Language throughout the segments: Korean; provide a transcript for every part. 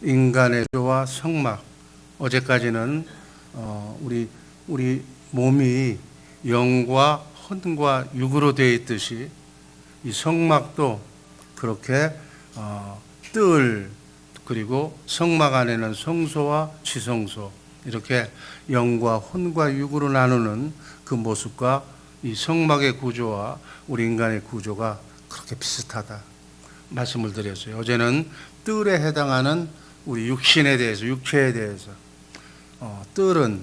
인간의 구조와 성막. 어제까지는 우리 몸이 영과 혼과 육으로 되어 있듯이 이 성막도 그렇게 뜰, 그리고 성막 안에는 성소와 지성소, 이렇게 영과 혼과 육으로 나누는 그 모습과 이 성막의 구조와 우리 인간의 구조가 그렇게 비슷하다 말씀을 드렸어요. 어제는 뜰에 해당하는 우리 육신에 대해서, 육체에 대해서, 뜰은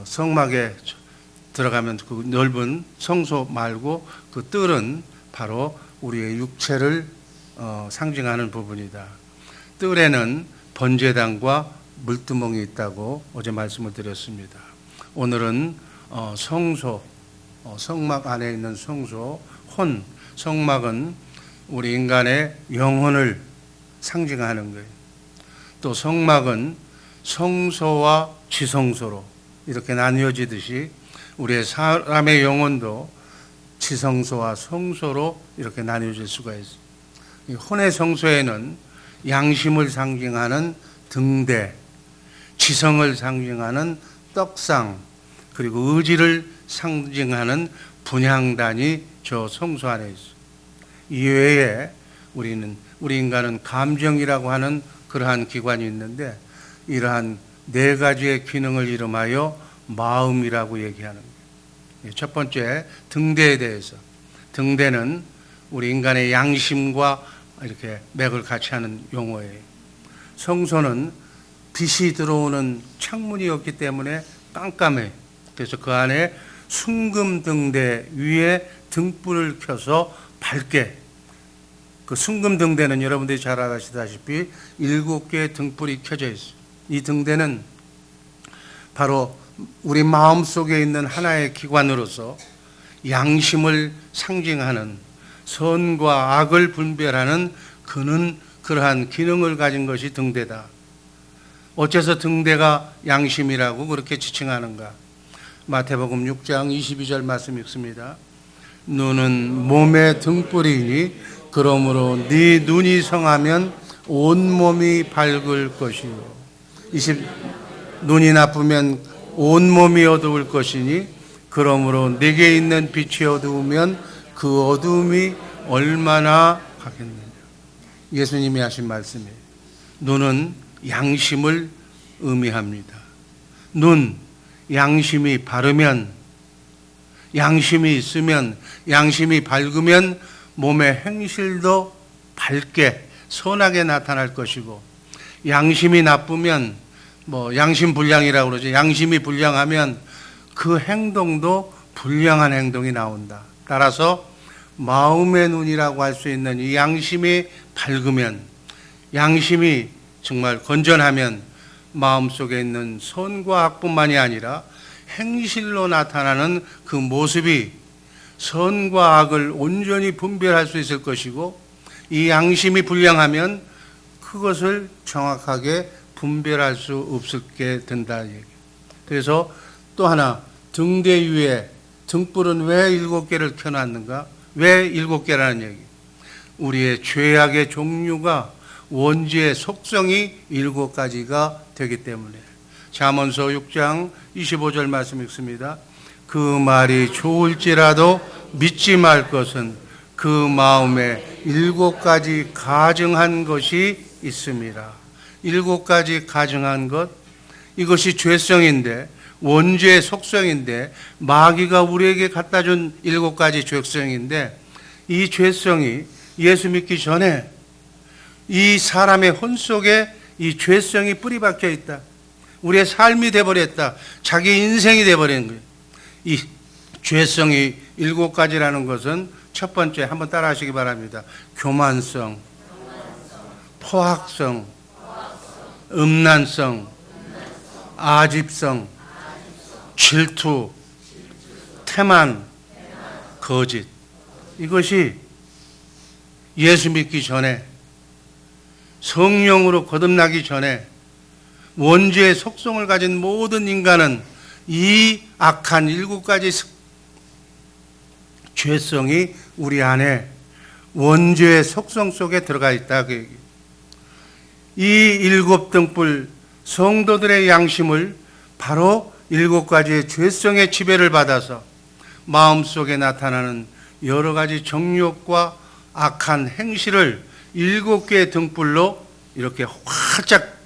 성막에 들어가면 그 넓은 성소 말고 그 뜰은 바로 우리의 육체를 상징하는 부분이다. 뜰에는 번제단과 물두멍이 있다고 어제 말씀을 드렸습니다. 오늘은 성소, 성막 안에 있는 성소, 혼, 성막은 우리 인간의 영혼을 상징하는 거예요. 또 성막은 성소와 지성소로 이렇게 나뉘어지듯이 우리의 사람의 영혼도 지성소와 성소로 이렇게 나뉘어질 수가 있어요. 이 혼의 성소에는 양심을 상징하는 등대, 지성을 상징하는 떡상, 그리고 의지를 상징하는 분향단이 저 성소 안에 있어요. 이외에 우리 인간은 감정이라고 하는 그러한 기관이 있는데, 이러한 네 가지의 기능을 이름하여 마음이라고 얘기하는 거예요. 첫 번째, 등대에 대해서. 등대는 우리 인간의 양심과 이렇게 맥을 같이 하는 용어예요. 성소는 빛이 들어오는 창문이 없기 때문에 깜깜해요. 그래서 그 안에 순금 등대 위에 등불을 켜서 밝게, 그 순금 등대는 여러분들이 잘 아시다시피 7개의 등불이 켜져 있어요. 이 등대는 바로 우리 마음속에 있는 하나의 기관으로서 양심을 상징하는, 선과 악을 분별하는 그러한 기능을 가진 것이 등대다. 어째서 등대가 양심이라고 그렇게 지칭하는가? 마태복음 6장 22절 말씀 읽습니다. 눈은 몸의 등불이니 그러므로 네 눈이 성하면 온몸이 밝을 것이요. 눈이 나쁘면 온몸이 어두울 것이니 그러므로 네게 있는 빛이 어두우면 그 어두움이 얼마나 가겠느냐. 예수님이 하신 말씀이에요. 눈은 양심을 의미합니다. 눈, 양심이 바르면, 양심이 있으면, 양심이 밝으면 몸의 행실도 밝게 선하게 나타날 것이고, 양심이 나쁘면 양심 불량이라고 그러죠. 양심이 불량하면 그 행동도 불량한 행동이 나온다. 따라서 마음의 눈이라고 할 수 있는 이 양심이 밝으면, 양심이 정말 건전하면 마음속에 있는 선과 악뿐만이 아니라 행실로 나타나는 그 모습이 선과 악을 온전히 분별할 수 있을 것이고, 이 양심이 불량하면 그것을 정확하게 분별할 수 없게 된다. 그래서 또 하나, 등대 위에 등불은 왜 7개를 켜놨는가? 왜 7개라는 얘기? 우리의 죄악의 종류가, 원죄의 속성이 7가지가 되기 때문에. 잠언서 6장 25절 말씀 읽습니다. 그 말이 좋을지라도 믿지 말 것은 그 마음에 7가지 가증한 것이 있습니다. 7가지 가증한 것, 이것이 죄성인데, 원죄의 속성인데, 마귀가 우리에게 갖다 준 7가지 죄성인데, 이 죄성이 예수 믿기 전에 이 사람의 혼 속에 이 죄성이 뿌리 박혀 있다. 우리의 삶이 돼버렸다. 자기 인생이 돼버린 거예요. 이 죄성이 7가지라는 것은 첫 번째, 한번 따라 하시기 바랍니다. 교만성, 포악성, 음란성, 아집성, 질투, 태만, 거짓. 이것이 예수 믿기 전에, 성령으로 거듭나기 전에 원죄의 속성을 가진 모든 인간은 이 악한 7가지 죄성이 우리 안에 원죄의 속성 속에 들어가 있다. 그 얘기. 이 일곱 등불 성도들의 양심을 바로 일곱 가지의 죄성의 지배를 받아서 마음속에 나타나는 여러 가지 정욕과 악한 행실을 일곱 개의 등불로 이렇게 활짝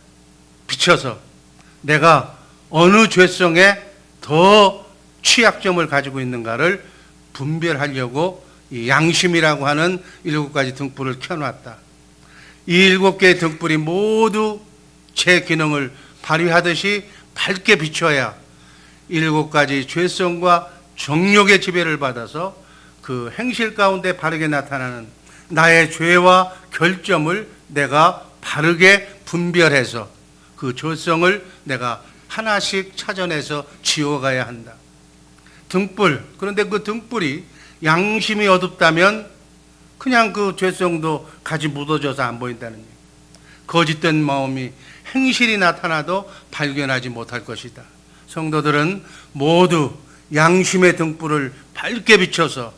비춰서 내가 어느 죄성에 더 취약점을 가지고 있는가를 분별하려고 이 양심이라고 하는 일곱 가지 등불을 켜놨다. 이 일곱 개의 등불이 모두 제 기능을 발휘하듯이 밝게 비춰야 일곱 가지 죄성과 정욕의 지배를 받아서 그 행실 가운데 바르게 나타나는 나의 죄와 결점을 내가 바르게 분별해서 그 죄성을 내가 하나씩 찾아내서 지워가야 한다. 등불, 그런데 그 등불이 양심이 어둡다면 그냥 그 죄성도 가지 묻어져서 안 보인다는 얘기. 거짓된 마음이 행실이 나타나도 발견하지 못할 것이다. 성도들은 모두 양심의 등불을 밝게 비춰서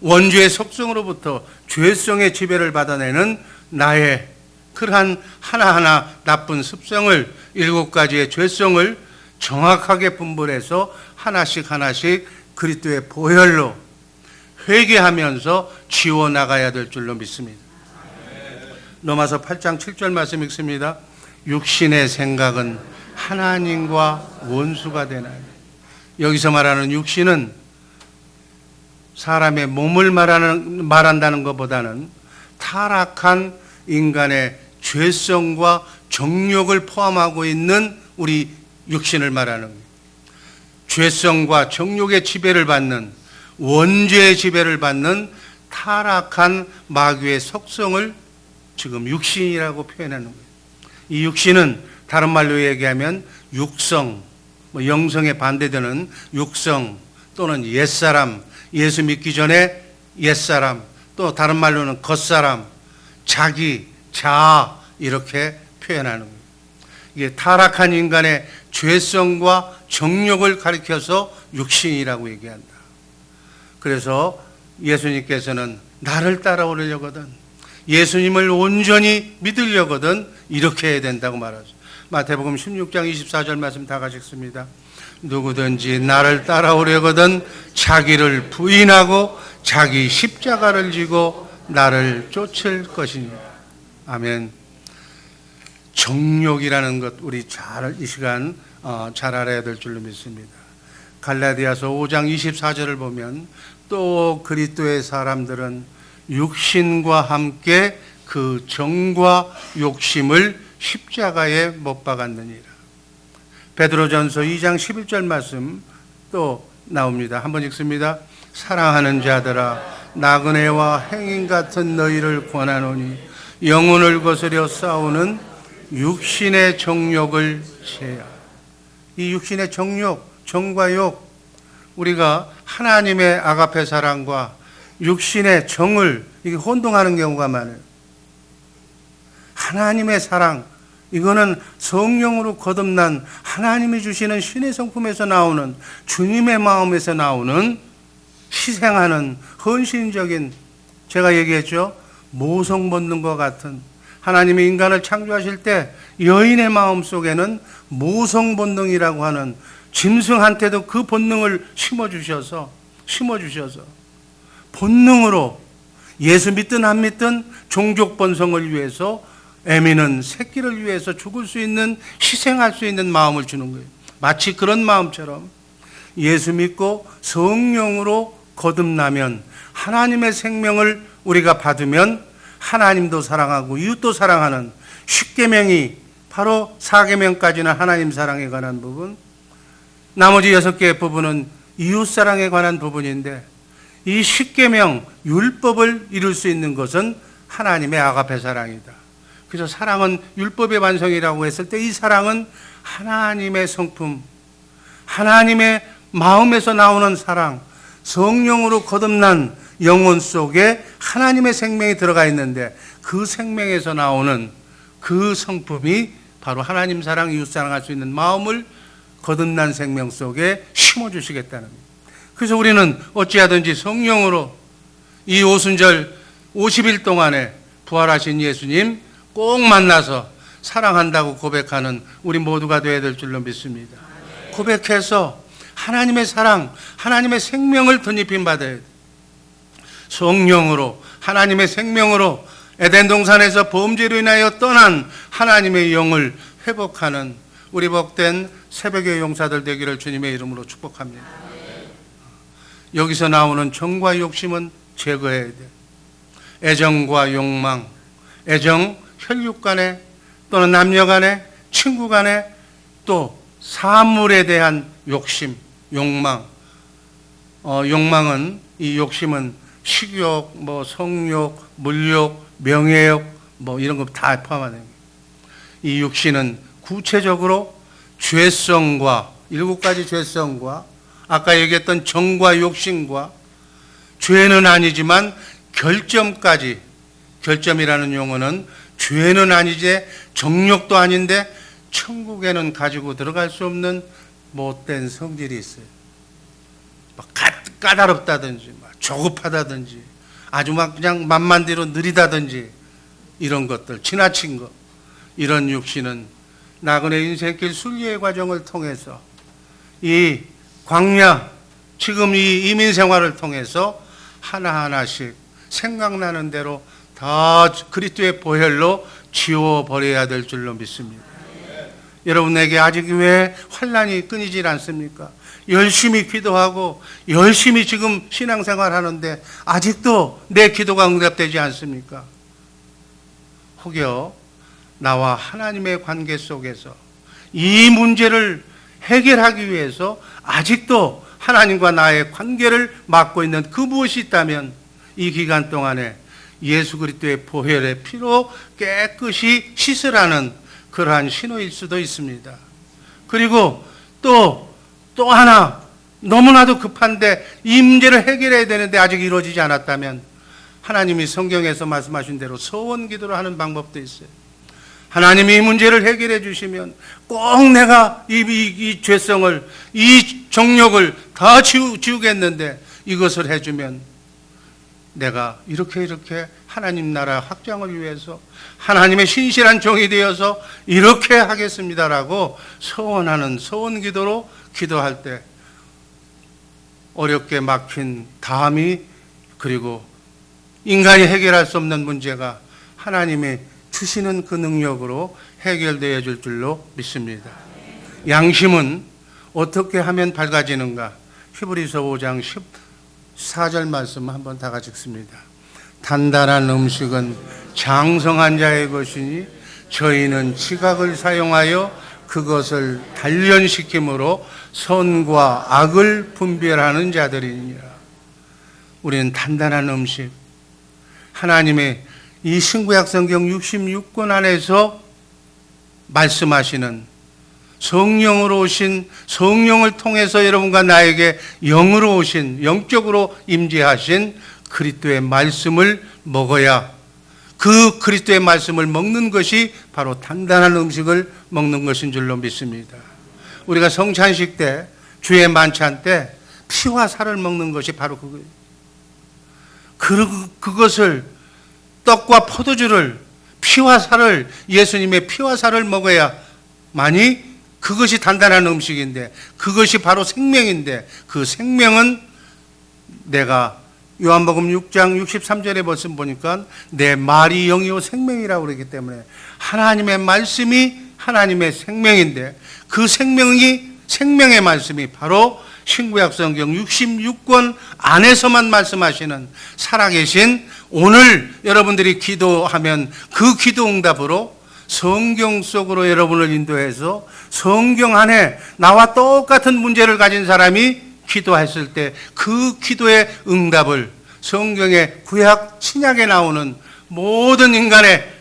원죄의 속성으로부터 죄성의 지배를 받아내는 나의 그러한 하나하나 나쁜 습성을 일곱 가지의 죄성을 정확하게 분별해서 하나씩 하나씩 그리스도의 보혈로 회개하면서 지워나가야 될 줄로 믿습니다. 로마서 8장 7절 말씀 읽습니다. 육신의 생각은 하나님과 원수가 되나요? 여기서 말하는 육신은 사람의 몸을 말한다는 것보다는 타락한 인간의 죄성과 정욕을 포함하고 있는 우리 육신을 말하는 거예요. 죄성과 정욕의 지배를 받는 원죄의 지배를 받는 타락한 마귀의 속성을 지금 육신이라고 표현하는 거예요. 이 육신은 다른 말로 얘기하면 육성, 영성에 반대되는 육성 또는 옛사람, 예수 믿기 전에 옛사람, 또 다른 말로는 겉사람, 자기, 자아 이렇게 표현하는 거예요. 이게 타락한 인간의 죄성과 정욕을 가리켜서 육신이라고 얘기한다. 그래서 예수님께서는 나를 따라오려거든, 예수님을 온전히 믿으려거든 이렇게 해야 된다고 말하죠. 마태복음 16장 24절 말씀 다 같이 읽습니다. 누구든지 나를 따라오려거든 자기를 부인하고 자기 십자가를 지고 나를 쫓을 것이니라. 아멘. 정욕이라는 것 우리 이 시간 잘 알아야 될 줄로 믿습니다. 갈라디아서 5장 24절을 보면 또 그리스도의 사람들은 육신과 함께 그 정과 욕심을 십자가에 못 박았느니라. 베드로전서 2장 11절 말씀 또 나옵니다. 한번 읽습니다. 사랑하는 자들아 나그네와 행인 같은 너희를 권하노니 영혼을 거스려 싸우는 육신의 정욕을 제하. 이 육신의 정욕, 정과 욕, 우리가 하나님의 아가페 사랑과 육신의 정을 이게 혼동하는 경우가 많아요. 하나님의 사랑, 이거는 성령으로 거듭난 하나님이 주시는 신의 성품에서 나오는 주님의 마음에서 나오는 희생하는 헌신적인, 제가 얘기했죠, 모성 본능과 같은, 하나님이 인간을 창조하실 때 여인의 마음 속에는 모성 본능이라고 하는 짐승한테도 그 본능을 심어주셔서 본능으로 예수 믿든 안 믿든 종족 번성을 위해서 애미는 새끼를 위해서 죽을 수 있는, 희생할 수 있는 마음을 주는 거예요. 마치 그런 마음처럼 예수 믿고 성령으로 거듭나면 하나님의 생명을 우리가 받으면 하나님도 사랑하고 이웃도 사랑하는 십계명이 바로 4계명까지는 하나님 사랑에 관한 부분, 나머지 6개의 부분은 이웃 사랑에 관한 부분인데, 이 십계명 율법을 이룰 수 있는 것은 하나님의 아가페 사랑이다. 그래서 사랑은 율법의 완성이라고 했을 때 이 사랑은 하나님의 성품, 하나님의 마음에서 나오는 사랑, 성령으로 거듭난 영혼 속에 하나님의 생명이 들어가 있는데 그 생명에서 나오는 그 성품이 바로 하나님 사랑, 이웃 사랑할 수 있는 마음을 거듭난 생명 속에 심어주시겠다는 거예요. 그래서 우리는 어찌하든지 성령으로 이 오순절 50일 동안에 부활하신 예수님 꼭 만나서 사랑한다고 고백하는 우리 모두가 되어야 될 줄로 믿습니다. 고백해서 하나님의 사랑, 하나님의 생명을 덧입힘 받아야 돼. 성령으로, 하나님의 생명으로 에덴 동산에서 범죄로 인하여 떠난 하나님의 영을 회복하는 우리 복된 새벽의 용사들 되기를 주님의 이름으로 축복합니다. 여기서 나오는 정과 욕심은 제거해야 돼. 애정과 욕망, 애정, 혈육 간에 또는 남녀 간에, 친구 간에, 또 사물에 대한 욕심, 욕망. 욕망은, 이 욕심은 식욕, 성욕, 물욕, 명예욕, 이런 거 다 포함하는 거예요. 이 육신은 구체적으로 죄성과, 7가지 죄성과, 아까 얘기했던 정과 욕심과, 죄는 아니지만 결점까지, 결점이라는 용어는 죄는 아니지 정욕도 아닌데 천국에는 가지고 들어갈 수 없는 못된 성질이 있어요. 까다롭다든지 조급하다든지 아주 그냥 만만대로 느리다든지 이런 것들, 지나친 것, 이런 육신은 나그네 인생길 순리의 과정을 통해서 이 광야, 지금 이 이민 생활을 통해서 하나하나씩 생각나는 대로 다 그리스도의 보혈로 지워버려야 될 줄로 믿습니다. 여러분에게 아직 왜 환난이 끊이질 않습니까? 열심히 기도하고 열심히 지금 신앙생활 하는데 아직도 내 기도가 응답되지 않습니까? 혹여 나와 하나님의 관계 속에서 이 문제를 해결하기 위해서 아직도 하나님과 나의 관계를 막고 있는 그 무엇이 있다면 이 기간 동안에 예수 그리스도의 보혈의 피로 깨끗이 씻으라는 그러한 신호일 수도 있습니다. 그리고 또 하나, 너무나도 급한데 이 문제를 해결해야 되는데 아직 이루어지지 않았다면 하나님이 성경에서 말씀하신 대로 소원 기도를 하는 방법도 있어요. 하나님이 이 문제를 해결해 주시면 꼭 내가 이 죄성을, 이 정욕을 다 지우겠는데 이것을 해주면 내가 이렇게 하나님 나라 확장을 위해서 하나님의 신실한 종이 되어서 이렇게 하겠습니다라고 소원하는 소원 기도로 기도할 때 어렵게 막힌 담이, 그리고 인간이 해결할 수 없는 문제가 하나님이 주시는 그 능력으로 해결되어 줄 줄로 믿습니다. 양심은 어떻게 하면 밝아지는가? 히브리서 5장 14절 말씀 한번 다 같이 읽습니다. 단단한 음식은 장성한 자의 것이니 저희는 지각을 사용하여 그것을 단련시킴으로 선과 악을 분별하는 자들이니라. 우리는 단단한 음식, 하나님의 이 신구약 성경 66권 안에서 말씀하시는 성령으로 오신, 성령을 통해서 여러분과 나에게 영으로 오신, 영적으로 임재하신 그리스도의 말씀을 먹어야, 그 그리스도의 말씀을 먹는 것이 바로 단단한 음식을 먹는 것인 줄로 믿습니다. 우리가 성찬식 때, 주의 만찬 때 피와 살을 먹는 것이 바로 그거예요. 그것을, 떡과 포도주를, 피와 살을, 예수님의 피와 살을 먹어야만이 그것이 단단한 음식인데, 그것이 바로 생명인데, 그 생명은 내가 요한복음 6장 63절에 벌써 보니까 내 말이 영이요 생명이라고 그러기 때문에 하나님의 말씀이 하나님의 생명인데, 그 생명의 말씀이 바로 신구약 성경 66권 안에서만 말씀하시는 살아계신, 오늘 여러분들이 기도하면 그 기도 응답으로 성경 속으로 여러분을 인도해서 성경 안에 나와 똑같은 문제를 가진 사람이 기도했을 때 그 기도의 응답을 성경의 구약, 신약에 나오는 모든 인간의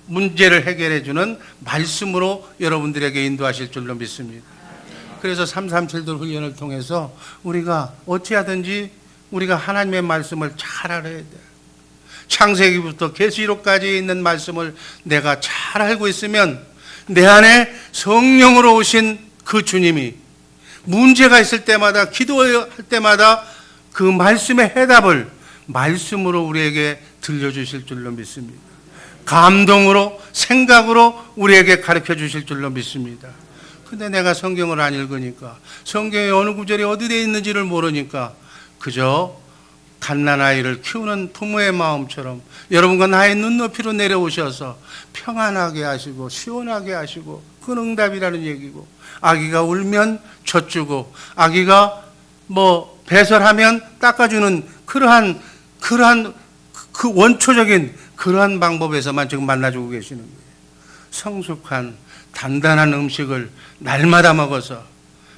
문제를 해결해 주는 말씀으로 여러분들에게 인도하실 줄로 믿습니다. 그래서 337도 훈련을 통해서 우리가 어찌하든지 우리가 하나님의 말씀을 잘 알아야 돼. 창세기부터 계시록까지 있는 말씀을 내가 잘 알고 있으면 내 안에 성령으로 오신 그 주님이 문제가 있을 때마다, 기도할 때마다 그 말씀의 해답을 말씀으로 우리에게 들려주실 줄로 믿습니다. 감동으로, 생각으로 우리에게 가르쳐 주실 줄로 믿습니다. 근데 내가 성경을 안 읽으니까, 성경에 어느 구절이 어디에 있는지를 모르니까 그저 갓난아이를 키우는 부모의 마음처럼 여러분과 나의 눈높이로 내려오셔서 평안하게 하시고 시원하게 하시고, 그 응답이라는 얘기고, 아기가 울면 젖주고 아기가 배설하면 닦아주는 그러한 그 원초적인 그러한 방법에서만 지금 만나주고 계시는 거예요. 성숙한 단단한 음식을 날마다 먹어서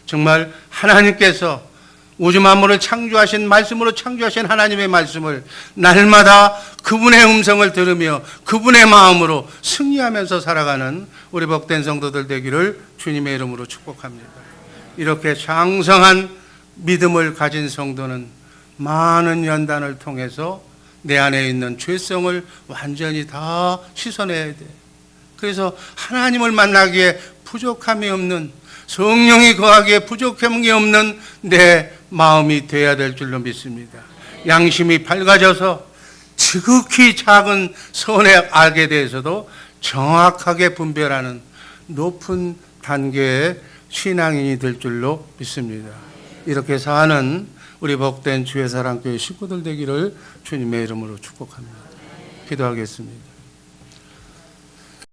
정말 하나님께서 우주 만물을 창조하신 말씀으로 창조하신 하나님의 말씀을 날마다 그분의 음성을 들으며 그분의 마음으로 승리하면서 살아가는 우리 복된 성도들 되기를 주님의 이름으로 축복합니다. 이렇게 장성한 믿음을 가진 성도는 많은 연단을 통해서 내 안에 있는 죄성을 완전히 다 씻어내야 돼. 그래서 하나님을 만나기에 부족함이 없는, 성령이 거하기에 부족함이 없는 내 마음이 되어야 될 줄로 믿습니다. 양심이 밝아져서 지극히 작은 선의 악에 대해서도 정확하게 분별하는 높은 단계의 신앙인이 될 줄로 믿습니다. 이렇게 사는 우리 복된 주의 사랑교회 식구들 되기를 주님의 이름으로 축복합니다. 기도하겠습니다.